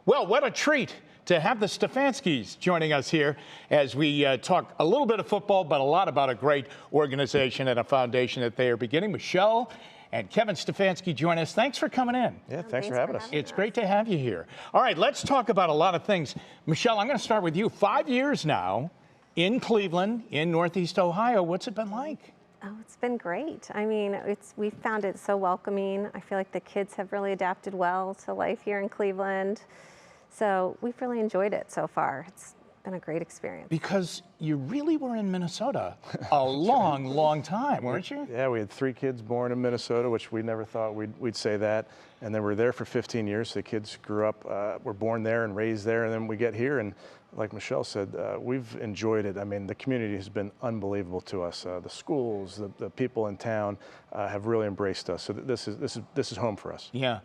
Well, what a treat to have the Stefanskis joining us here as we talk a little bit of football, but a lot about a great organization and a foundation that they are beginning. Michelle and Kevin Stefanski join us. Thanks for coming in. Yeah, thanks for having us. It's great to have you here. All right, let's talk about a lot of things. Michelle, I'm going to start with you. 5 years now in Cleveland, in Northeast Ohio. What's it been like? Oh, it's been great. I mean, we found it so welcoming. I feel like the kids have really adapted well to life here in Cleveland. So we've really enjoyed it so far. It's been a great experience. Because you really were in Minnesota a long time, weren't you? Yeah, we had 3 kids born in Minnesota, which we never thought we'd say that. And then we're there for 15 years. So the kids grew up, were born there and raised there. And then we get here, and like Michelle said, we've enjoyed it. I mean, the community has been unbelievable to us. The schools, the people in town have really embraced us. So this is home for us. Yeah.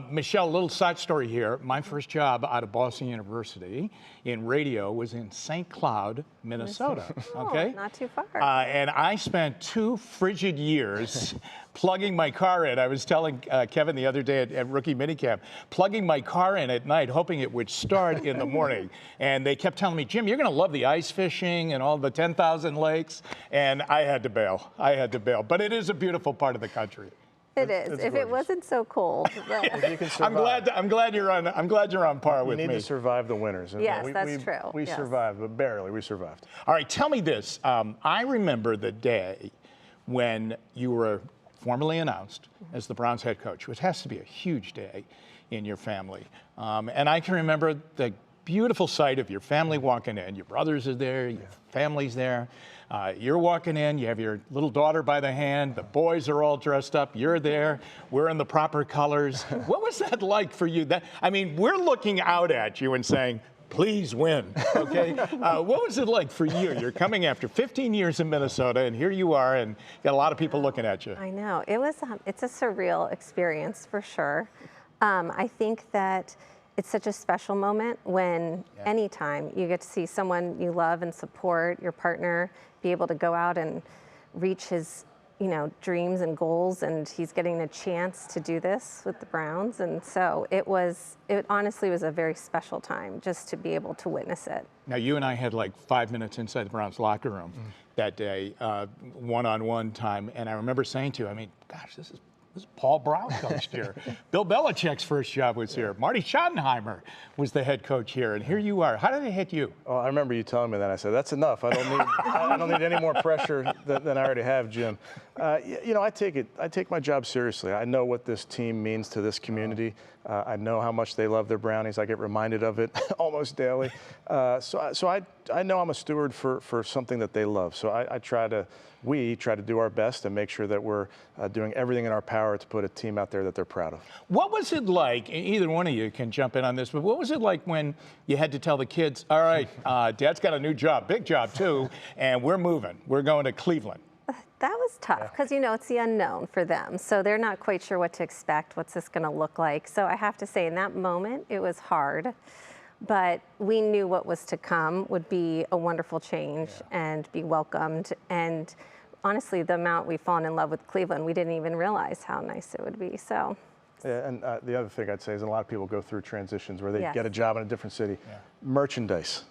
Michelle, a little side story here. My first job out of Boston University in radio was in St. Cloud, Minnesota. Okay? Not too far. And I spent 2 frigid years plugging my car in. I was telling Kevin the other day at rookie minicamp, plugging my car in at night, hoping it would start in the morning. And they kept telling me, Jim, you're going to love the ice fishing and all the 10,000 lakes. And I had to bail. But it is a beautiful part of the country. It is. If it wasn't so cold. You can survive. I'm glad you're on par with me. We need to survive the winters. Yes, that's true. We survived, but barely. We survived. All right, tell me this. I remember the day when you were formally announced as the Browns head coach, which has to be a huge day in your family. And I can remember the beautiful sight of your family walking in. Your brothers are there, your family's there. You're walking in, you have your little daughter by the hand, the boys are all dressed up, you're there, we're in the proper colors. What was that like for you? We're looking out at you and saying, please win, okay? What was it like for you? You're coming after 15 years in Minnesota, and here you are, and you got a lot of people looking at you. I know. It's a surreal experience for sure. I think that it's such a special moment when anytime you get to see someone you love and support, your partner, be able to go out and reach his dreams and goals, and he's getting a chance to do this with the Browns. And so it honestly was a very special time just to be able to witness it. Now, you and I had like 5 minutes inside the Browns locker room that day, one-on-one time. And I remember saying to you, gosh, this is Paul Brown coached here. Bill Belichick's first job was here. Marty Schottenheimer was the head coach here, and here you are. How did it hit you? Well, I remember you telling me that. I said, "That's enough. I don't need any more pressure than I already have, Jim." I take my job seriously. I know what this team means to this community. I know how much they love their Brownies. I get reminded of it almost daily. So I know I'm a steward for something that they love. So we try to do our best and make sure that we're doing everything in our power to put a team out there that they're proud of. What was it like, either one of you can jump in on this, but what was it like when you had to tell the kids, all right, Dad's got a new job, big job too, and we're moving. We're going to Cleveland. That was tough because, it's the unknown for them. So they're not quite sure what to expect. What's this going to look like? So I have to say in that moment, it was hard. But we knew what was to come would be a wonderful change and be welcomed. And honestly, the amount we've fallen in love with Cleveland, we didn't even realize how nice it would be. So. Yeah, and the other thing I'd say is a lot of people go through transitions where they get a job in a different city. Yeah. Merchandise.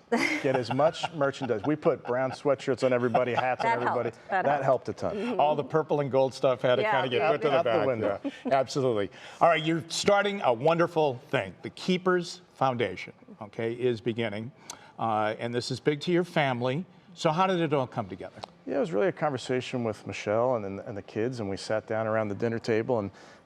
Get as much merchandise. We put brown sweatshirts on everybody, hats on everybody. That helped a ton. Mm-hmm. All the purple and gold stuff had to kind of get put to the back. Window. Yeah, absolutely. All right, you're starting a wonderful thing. The Keepers Foundation, is beginning. And this is big to your family. So how did it all come together? Yeah, it was really a conversation with Michelle and the kids, and we sat down around the dinner table,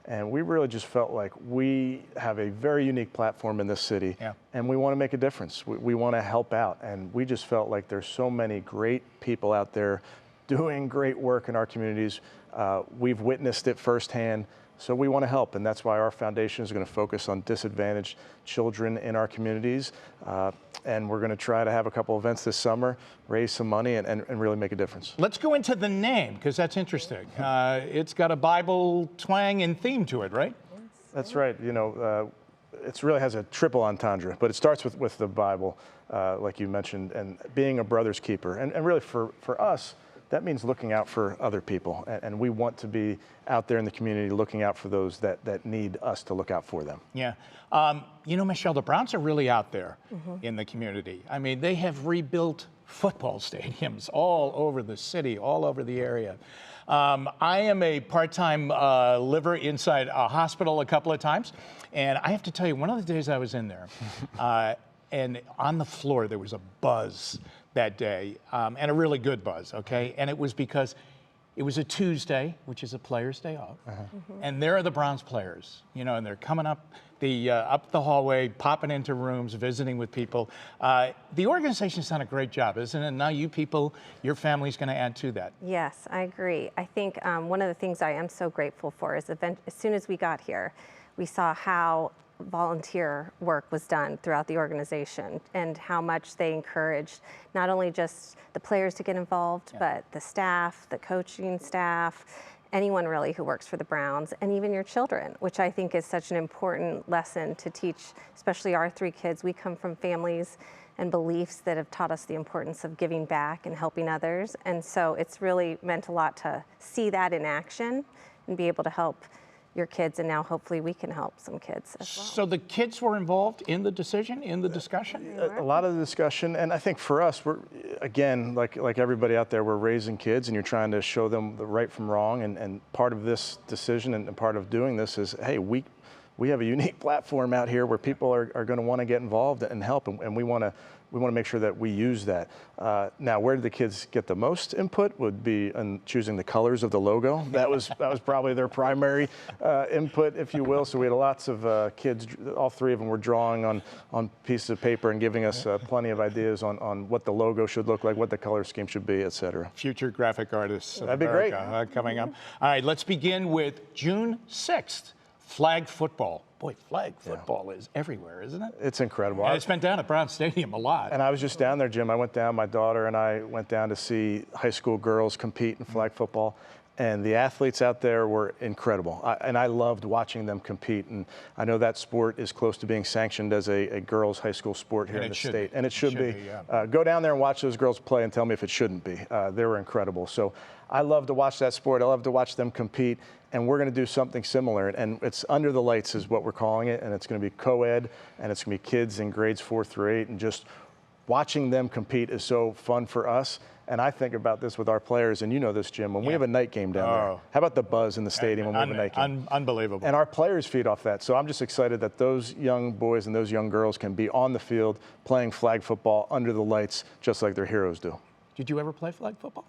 and we really just felt like we have a very unique platform in this city, and we want to make a difference. We want to help out, and we just felt like there's so many great people out there doing great work in our communities. We've witnessed it firsthand. So we want to help, and that's why our foundation is going to focus on disadvantaged children in our communities. And we're going to try to have a couple events this summer, raise some money, and really make a difference. Let's go into the name, because that's interesting. It's got a Bible twang and theme to it, right? That's right. It really has a triple entendre, but it starts with the Bible, like you mentioned, and being a brother's keeper. And really for us, that means looking out for other people. And we want to be out there in the community looking out for those that need us to look out for them. Yeah. You know, Michelle, the Browns are really out there in the community. I mean, they have rebuilt football stadiums all over the city, all over the area. I am a part-time liver inside a hospital a couple of times, and I have to tell you, one of the days I was in there, and on the floor there was a buzz that day, and a really good buzz, okay? And it was because it was a Tuesday, which is a player's day off, and there are the Browns players, you know, and they're coming up the hallway, popping into rooms, visiting with people. The organization's done a great job, isn't it? Now you people, your family's going to add to that. Yes, I agree. I think one of the things I am so grateful for is as soon as we got here, we saw how volunteer work was done throughout the organization and how much they encouraged not only just the players to get involved, but the staff, the coaching staff, anyone really who works for the Browns, and even your children, which I think is such an important lesson to teach, especially our 3 kids. We come from families and beliefs that have taught us the importance of giving back and helping others. And so it's really meant a lot to see that in action and be able to help your kids, and now hopefully we can help some kids as well. So the kids were involved in the decision, in the discussion? A lot of the discussion, and I think for us, we're, again, like everybody out there, we're raising kids and you're trying to show them the right from wrong, and part of this decision and part of doing this is, hey, we have a unique platform out here where people are going to want to get involved and help, and we want to make sure that we use that. Now, where did the kids get the most input would be in choosing the colors of the logo. That was probably their primary input, if you will. So we had lots of kids, all 3 of them were drawing on pieces of paper and giving us plenty of ideas on what the logo should look like, what the color scheme should be, et cetera. Future graphic artists of That'd be America, great. Coming up. All right, let's begin with June 6th, flag football. Boy, flag football is everywhere, isn't it? It's incredible. And it's been down at Browns Stadium a lot. And I was just down there, Jim. I went down, my daughter and I went down to see high school girls compete in flag football. And the athletes out there were incredible. And I loved watching them compete. And I know that sport is close to being sanctioned as a girls' high school sport here in the state. And it should be. Go down there and watch those girls play and tell me if it shouldn't be. They were incredible. So I love to watch that sport. I love to watch them compete. And we're going to do something similar. And it's Under the Lights is what we're calling it. And it's going to be co-ed. And it's going to be kids in grades 4 through 8. And just watching them compete is so fun for us. And I think about this with our players, and you know this, Jim, when we have a night game down there, how about the buzz in the stadium when we have a night game? Unbelievable. And our players feed off that. So I'm just excited that those young boys and those young girls can be on the field playing flag football under the lights just like their heroes do. Did you ever play flag football?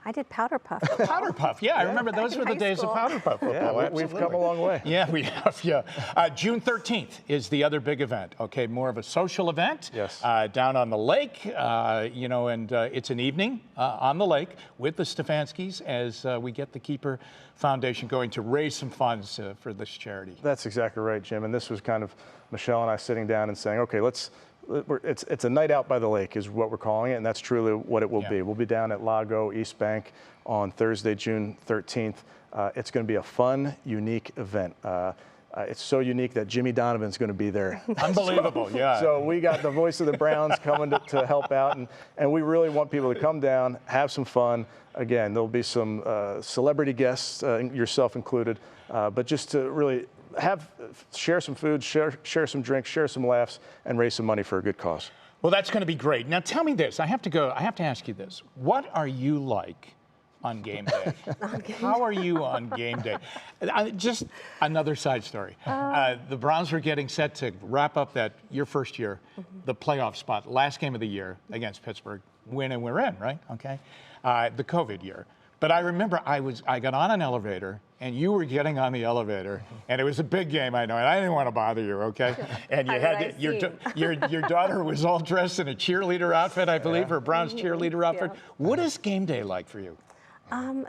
I did powder puff. Powder puff, I remember those were the days of powder puff football. Yeah, we've come a long way. Yeah, we have, June 13th is the other big event, okay, more of a social event. Yes. Down on the lake, you know, and it's an evening on the lake with the Stefanskis as we get the Keeper Foundation going to raise some funds for this charity. That's exactly right, Jim, and this was kind of Michelle and I sitting down and saying, okay, it's a night out by the lake is what we're calling it, and that's truly what it will be. We'll be down at Lago East Bank on Thursday, June 13th. It's going to be a fun, unique event. It's so unique that Jimmy Donovan's going to be there. Unbelievable, So we got the voice of the Browns coming to help out, and we really want people to come down, have some fun. Again, there'll be some celebrity guests, yourself included, but just to really share some food, share some drinks, share some laughs, and raise some money for a good cause. Well, that's going to be great. Now, tell me this. I have to ask you this. What are you like on game day? How are you on game day? Just another side story. The Browns were getting set to wrap up your first year, the playoff spot, last game of the year against Pittsburgh. Win and we're in, right? Okay. The COVID year. But I remember I got on an elevator, and you were getting on the elevator, and it was a big game, I know, and I didn't want to bother you, okay? And you had your daughter was all dressed in a cheerleader outfit, I believe, her Browns cheerleader outfit. What is game day like for you? Oh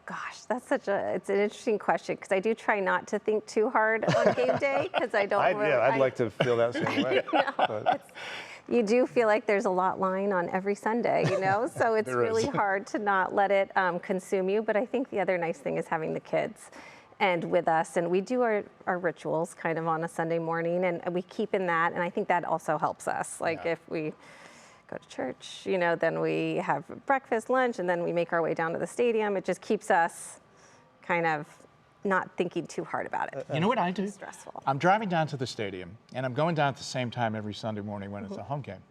gosh, it's an interesting question because I do try not to think too hard on game day because I don't. I'd like to feel that same way. You do feel like there's a lot lying on every Sunday, you know, so it's really hard to not let it consume you. But I think the other nice thing is having the kids and with us, and we do our rituals kind of on a Sunday morning, and we keep in that, and I think that also helps us. Like if we go to church, you know, then we have breakfast, lunch, and then we make our way down to the stadium. It just keeps us kind of not thinking too hard about it. You know what I do? It's stressful. I'm driving down to the stadium, and I'm going down at the same time every Sunday morning when it's a home game.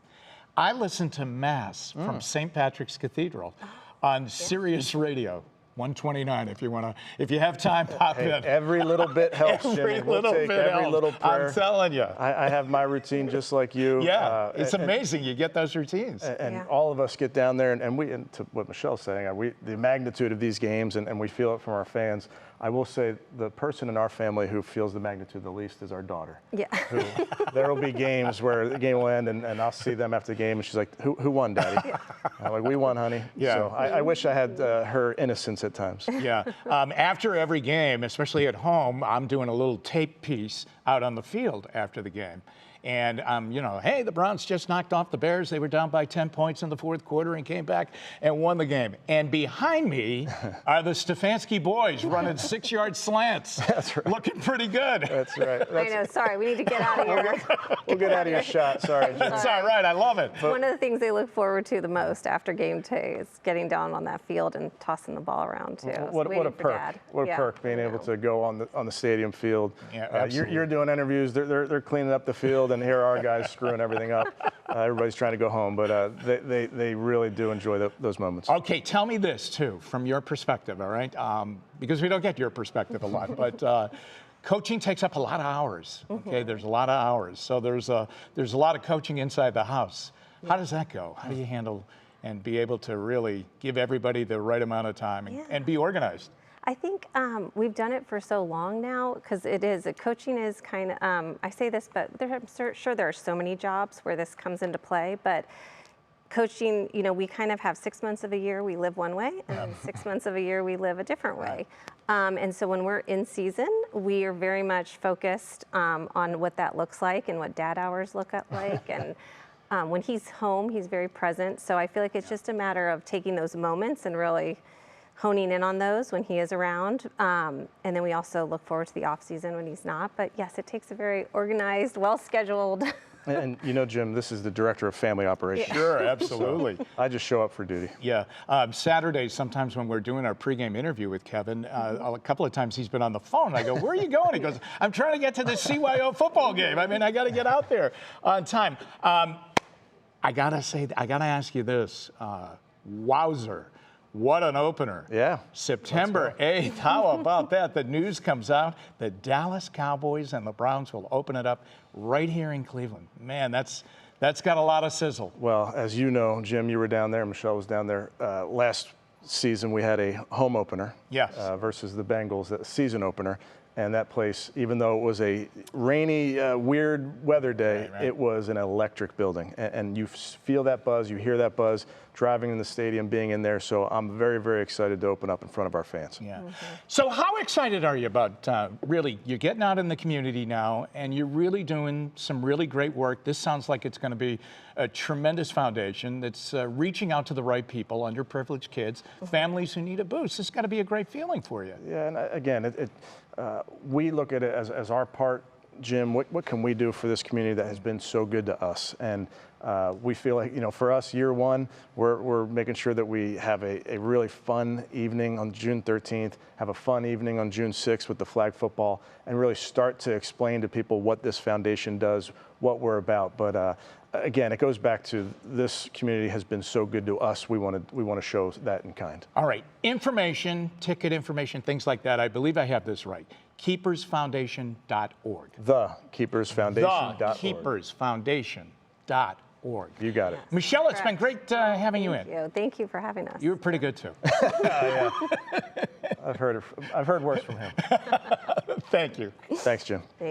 I listen to Mass from St. Patrick's Cathedral on Sirius Radio. 129. If you have time, pop in. Every little bit helps, Jimmy. We'll take every little prayer. I'm telling you. I have my routine just like you. Yeah, it's amazing. You get those routines. And all of us get down there, and to what Michelle's saying, the magnitude of these games, and we feel it from our fans. I will say the person in our family who feels the magnitude the least is our daughter. Yeah. There will be games where the game will end, and I'll see them after the game, and she's like, who won, Daddy? I'm like, we won, honey. Yeah. So I wish I had her innocence at times. Yeah. After every game, especially at home, I'm doing a little tape piece out on the field after the game. And, you know, hey, the Browns just knocked off the Bears. They were down by 10 points in the fourth quarter and came back and won the game. And behind me are the Stefanski boys running 6-yard slants. That's right. Looking pretty good. That's right. I know. Sorry, we need to get out of here. We'll get out of your shot. Sorry, Jimmy. It's all right. I love it. One of the things they look forward to the most after game day is getting down on that field and tossing the ball around too. What a perk! What a perk being able to go on the stadium field. Yeah, you're doing interviews. They're cleaning up the field, and here are our guys screwing everything up. Everybody's trying to go home, but they really do enjoy those moments. Okay, tell me this too, from your perspective, all right? Because we don't get your perspective a lot, but coaching takes up a lot of hours. Okay, there's a lot of hours, so there's a lot of coaching inside the house. How does that go? How do you handle and be able to really give everybody the right amount of time and be organized? I think we've done it for so long now because coaching is kind of, I say this, but I'm sure there are so many jobs where this comes into play, but coaching, you know, we kind of have 6 months of a year we live one way, and then 6 months of a year we live a different way. And so when we're in season, we are very much focused on what that looks like and what dad hours look like. And when he's home, he's very present. So I feel like it's just a matter of taking those moments and really honing in on those when he is around. And then we also look forward to the off season when he's not. But yes, it takes a very organized, well-scheduled. And you know, Jim, this is the director of family operations. Yeah. Sure, absolutely. I just show up for duty. Yeah. Saturdays, sometimes when we're doing our pregame interview with Kevin, a couple of times he's been on the phone. I go, where are you going? He goes, I'm trying to get to the CYO football game. I mean, I got to get out there on time. I got to ask you this. Wowzer. What an opener. Yeah. September 8th. How about that? The news comes out. The Dallas Cowboys and the Browns will open it up right here in Cleveland. Man, that's got a lot of sizzle. Well, as you know, Jim, you were down there. Michelle was down there. Last season, we had a home opener. Yes. Versus the Bengals, the season opener. And that place, even though it was a rainy, weird weather day, it was an electric building. And you feel that buzz, you hear that buzz, driving in the stadium, being in there. So I'm very, very excited to open up in front of our fans. Yeah. So how excited are you about, really, you're getting out in the community now, and you're really doing some really great work. This sounds like it's going to be a tremendous foundation that's reaching out to the right people, underprivileged kids, families who need a boost. It's got to be a great feeling for you. Yeah, and again, we look at it as our part, Jim, what can we do for this community that has been so good to us? And we feel like, you know, for us, year one, we're making sure that we have a really fun evening on June 13th, have a fun evening on June 6th with the flag football, and really start to explain to people what this foundation does, what we're about. But again, it goes back to this community has been so good to us. We want to show that in kind. All right, information, ticket information, things like that. I believe I have this right. KeepersFoundation.org. TheKeepersFoundation.org. TheKeepersFoundation.org. You got it. Michelle, it's been great having you in. Thank you for having us. You were pretty good too. Yeah. I've heard worse from him. Thank you. Thanks, Jim. Thanks.